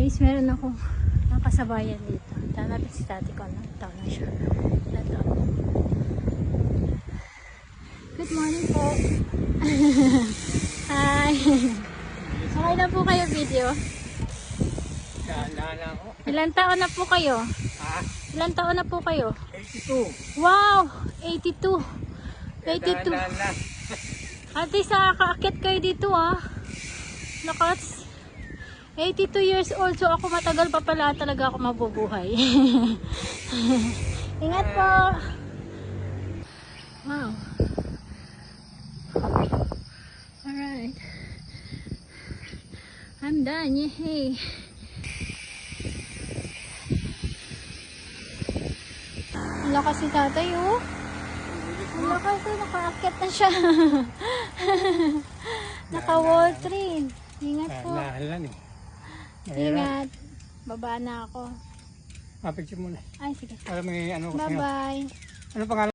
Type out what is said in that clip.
Guys, meron ako nakasabayan dito. Tanapin si tati ko na. Ito na siya. Ito. Good morning po. Hi. Okay na po kayo video? Ilan taon na po kayo? Ilan taon na po kayo? 82. Wow! 82. 82. At least nakakaakyat kayo dito Nakats 82 years old. So ako matagal pa pala talaga ako mabubuhay. Ingat po. Wow. Alright. I'm done. Yay. Ang lakas si tatay Ang lakas nakaakyat na siya. Naka-wall train. Ingat po. Nahalan Ingat. Baba na ako. Mapicture muna. Ay, sige. Para may ano ko sa'yo. Bye-bye. Ano pangalan?